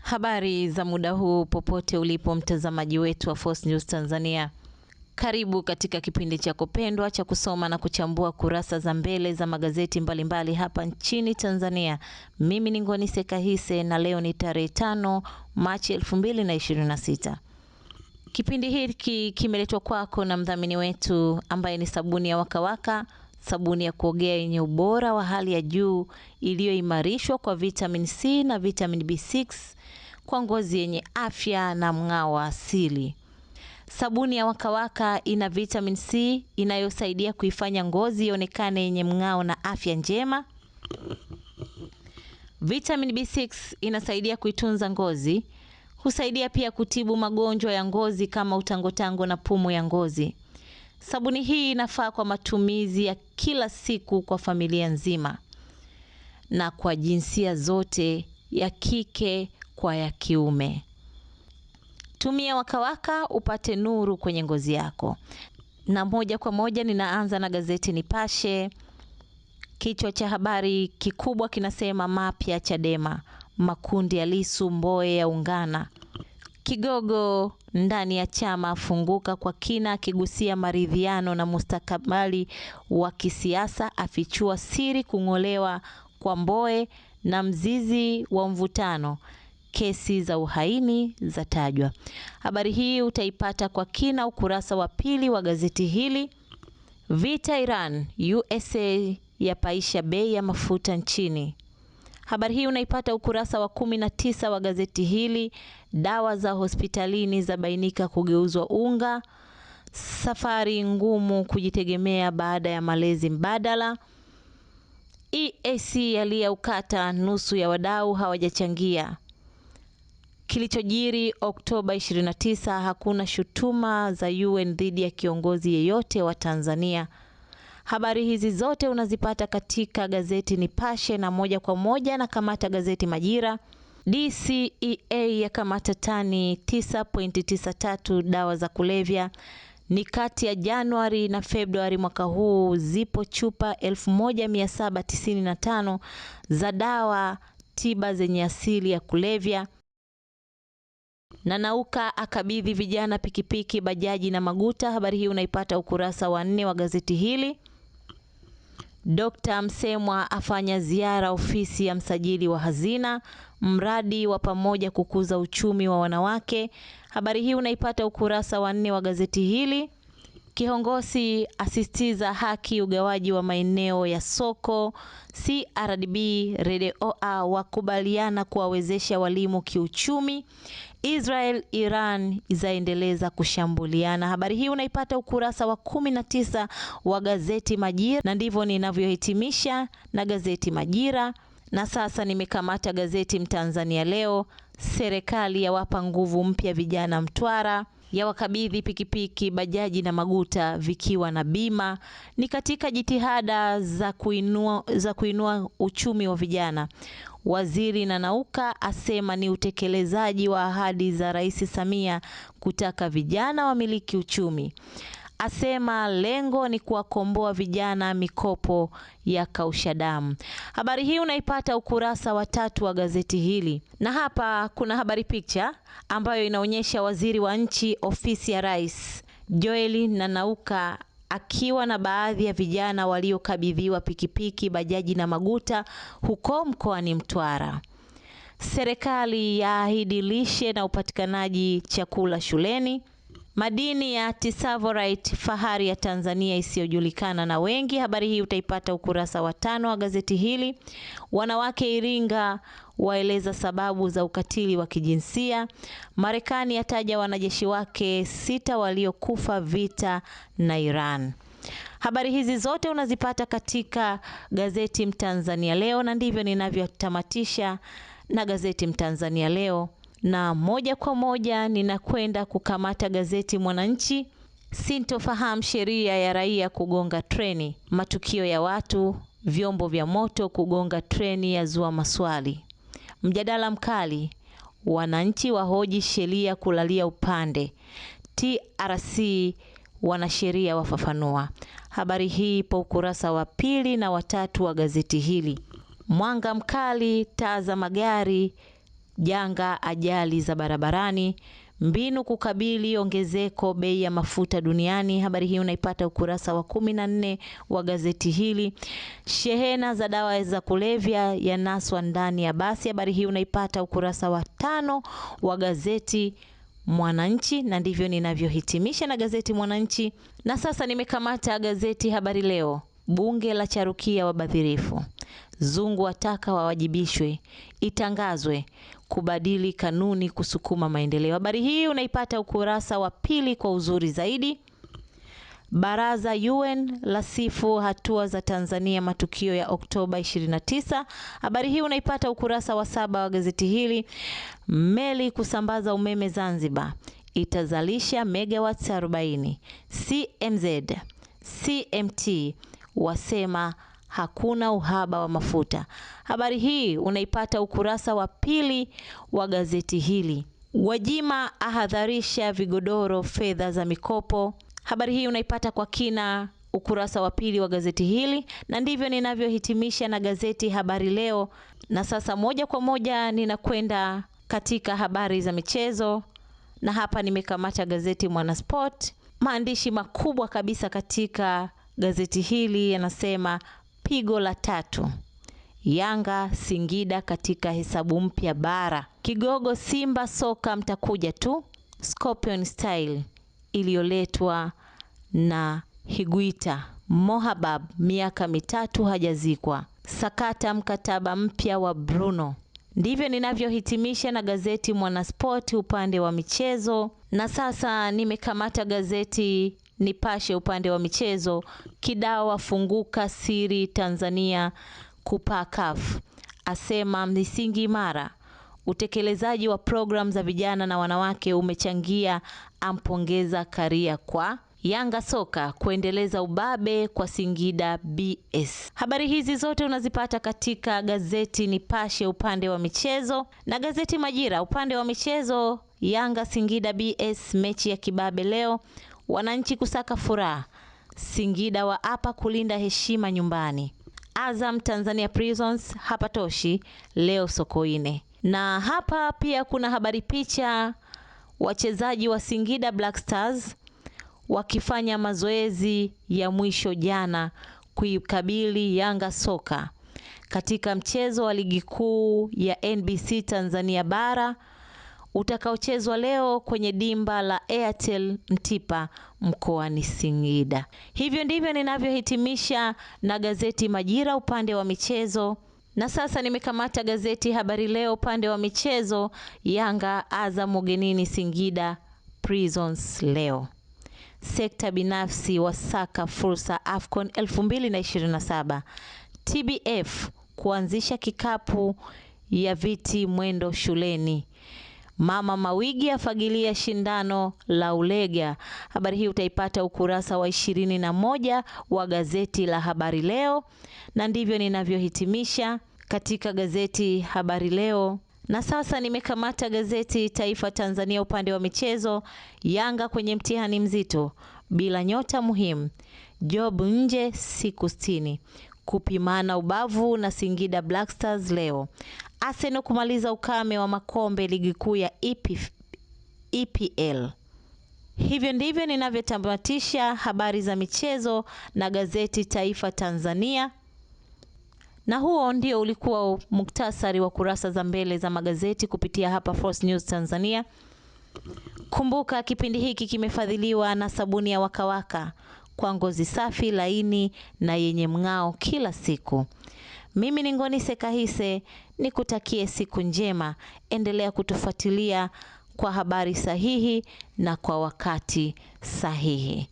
Habari za muda huu popote ulipo mtazamaji wetu wa Force News Tanzania. Karibu katika kipindi chako pendwa cha kusoma na kuchambua kurasa za mbele za magazeti mbalimbali hapa nchini Tanzania. Mimi ni Ngonise Kahise na leo ni tarehe 5 Machi 2026. Kipindi hiki kimeletwa kwako na mdhamini wetu ambaye ni sabuni ya Wakawaka, sabuni ya kuogea yenye ubora wa hali ya juu iliyoimarishwa kwa vitamin C na vitamin B6 kwa ngozi yenye afya na mng'ao wa asili. Sabuni ya Wakawaka ina vitamin C inayosaidia kuifanya ngozi ionekane yenye mng'ao na afya njema. Vitamin B6 inasaidia kuitunza ngozi, husaidia pia kutibu magonjwa ya ngozi kama utangotango na pumu ya ngozi. Sabuni hii inafaa kwa matumizi ya kila siku kwa familia nzima na kwa jinsia zote, ya kike kwa ya kiume. Tumia Wakawaka upate nuru kwenye ngozi yako. Na moja kwa moja ninaanza na gazeti Nipashe. Kichwa cha habari kikubwa kinasema mapya Chadema, makundi ya Lissu Mbowe yaungana. Kigogo ndani ya chama afunguka kwa kina akigusia maridhiano na mustakabali wa kisiasa, afichua siri kung'olewa kwa Mbowe na mzizi wa mvutano. Kesi za uhaini zatajwa. Habari hii utaipata kwa kina ukurasa wa pili wa gazeti hili. Vita Iran, USA yapaisha bei ya mafuta nchini. Habari hii unaipata ukurasa wa 19 wa gazeti hili. Dawa za hospitalini zabainika kugeuzwa unga. Safari ngumu kujitegemea baada ya malezi mbadala. EAC yalia ukata, nusu ya wadau hawajachangia. Kilichojiri Oktoba 29, hakuna shutuma za UN dhidi ya kiongozi yeyote wa Tanzania. Habari hizi zote unazipata katika gazeti Nipashe, na moja kwa moja na kamata gazeti Majira. DCEA ya kamata tani 9.93 dawa za kulevya. Ni kati ya Januari na Februari mwaka huu zipo chupa 1795 za dawa tiba zenye asili ya kulevya. Na Nauka akabidhi vijana pikipiki, bajaji na maguta. Habari hii unaipata ukurasa wa 4 wa gazeti hili. Dr. Msemwa afanya ziara ofisi ya msajili wa hazina, mradi wa pamoja kukuza uchumi wa wanawake. Habari hii unaipata ukurasa wa 4 wa gazeti hili. Kiongozi asisitiza haki ugawaji wa maeneo ya soko. CRDB REDOA wakubaliana kuwawezesha walimu kiuchumi. Israel Iran zaendeleza kushambuliana. Habari hii unaipata ukurasa wa 19 wa gazeti Majira, na ndivyo ninavyohitimisha na gazeti Majira. Na sasa nimekamata gazeti Mtanzania Leo. Serikali yawapa nguvu mpya vijana Mtwara, ya wakabidhi pikipiki, bajaji na maguta vikiwa na bima. Ni katika jitihada za kuinua uchumi wa vijana. Waziri na Nauka asema ni utekelezaji wa ahadi za Rais Samia kutaka vijana wamiliki uchumi. Asema lengo ni kuwakomboa vijana mikopo ya kausha damu. Habari hii unaipata ukurasa wa 3 wa gazeti hili. Na hapa kuna habari picha ambayo inaonyesha waziri wa nchi ofisi ya Rais Joel Nanauka akiwa na baadhi ya vijana waliokabidhiwa pikipiki, bajaji na maguta huko mkoani Mtwara. Serikali yaahidi lishe na upatikanaji chakula shuleni. Madini ya Tisavorite, fahari ya Tanzania isiyojulikana na wengi. Habari hii utaipata ukurasa wa 5 wa gazeti hili. Wanawake Iringa waeleza sababu za ukatili wa kijinsia. Marekani yataja wanajeshi wake 6 waliokufa vita na Iran. Habari hizi zote unazipata katika gazeti Mtanzania Leo, na ndivyo ninavyotamatisha na gazeti Mtanzania Leo. Na moja kwa moja ninakwenda kukamata gazeti Mwananchi. Sintofahamu sheria ya raia kugonga treni. Matukio ya watu, vyombo vya moto kugonga treni yazua maswali. Mjadala mkali. Wananchi wahoji sheria kulalia upande. TRC wanasheria wafafanua. Habari hii ipo ukurasa wa 2 na wa 3 wa gazeti hili. Mwanga mkali, taa za magari janga ajali za barabarani, mbinu kukabili ongezeko bei ya mafuta duniani. Habari hii unaipata ukurasa wa 14 wa gazeti hili. Shehena za dawa za kulevya yanaswa ndani ya basi. Habari hii unaipata ukurasa wa 5 wa gazeti Mwananchi, na ndivyo ninavyohitimisha na gazeti Mwananchi. Na sasa nimekamata gazeti Habari Leo. Bunge la charukia wabadhirifu. Zungu wataka wawajibishwe. Itangazwe kubadili kanuni kusukuma maendeleo. Habari hii unaipata ukurasa wa 2 kwa uzuri zaidi. Baraza UN lasifu hatua za Tanzania matukio ya Oktoba 29. Habari hii unaipata ukurasa wa 7 wa gazeti hili. Meli kusambaza umeme Zanzibar itazalisha megawatts 40. CMZ CMT wasema hakuna uhaba wa mafuta. Habari hii unaipata ukurasa wa 2 wa gazeti hili. Gwajima ahadharisha vigodoro fedha za mikopo. Habari hii unaipata kwa kina ukurasa wa 2 wa gazeti hili, na ndivyo ninavyohitimisha na gazeti Habari Leo. Na sasa moja kwa moja ninakwenda katika habari za michezo, na hapa nimekamata gazeti Mwanasport. Maandishi makubwa kabisa katika gazeti hili yanasema pigo la 3. Yanga Singida katika hesabu mpya bara. Kigogo Simba soka mtakuja tu. Scorpion style iliyoletwa na Higuita. Mohabab miaka 3 hajazikwa. Sakata mkataba mpya wa Bruno. Ndivyo ninavyohitimisha na gazeti Mwanasport upande wa michezo. Na sasa nimekamata gazeti Nipashe upande wa michezo. Kidao afunguka siri Tanzania kupaa CAF. Asema misingi imara. Utekelezaji wa program za vijana na wanawake umechangia, ampongeza Karia kwa Yanga soka kuendeleza ubabe kwa Singida BS. Habari hizi zote unazipata katika gazeti Nipashe upande wa michezo, na gazeti Majira upande wa michezo. Yanga Singida BS mechi ya kibabe leo, wananchi kusaka furaha. Singida waapa kulinda heshima nyumbani. Azam Tanzania Prisons hapatoshi leo Sokoine. Na hapa pia kuna habari picha, wachezaji wa Singida Black Stars wakifanya mazoezi ya mwisho jana kuikabili Yanga soka katika mchezo wa ligi kuu ya NBC Tanzania bara utakaochezwa leo kwenye dimba la Airtel Mtipa mkoani Singida. Hivyo ndivyo ninavyohitimisha na gazeti Majira upande wa michezo. Na sasa nimekamata gazeti Habari Leo upande wa michezo. Yanga Azam ugenini Singida Prisons leo. Sekta binafsi wasaka fursa AFCON 2027. TBF kuanzisha kikapu ya viti mwendo shuleni. Mama Mawigi afagilia shindano la Ulega. Habari hii utaipata ukurasa wa 21 wa gazeti la Habari Leo, na ndivyo ninavyohitimisha katika gazeti Habari Leo. Na sasa nimekamata gazeti Taifa Tanzania upande wa michezo. Yanga kwenye mtihani mzito bila nyota muhimu. Job nje siku 60. Kupimana ubavu na Singida Black Stars leo. Arsenal kumaliza ukame wa makombe ligi kuu ya EPL. Hivyo ndivyo ninavyotamatisha habari za michezo na gazeti Taifa Tanzania. Na huo ndio ulikuwa muktasari wa kurasa za mbele za magazeti kupitia hapa Force News Tanzania. Kumbuka kipindi hiki kimefadhiliwa na sabuni ya Wakawaka kwa ngozi safi, laini na yenye mng'ao kila siku. Mimi ni Ngoni Sekahise, nikutakie siku njema. Endelea kutufuatilia kwa habari sahihi na kwa wakati sahihi.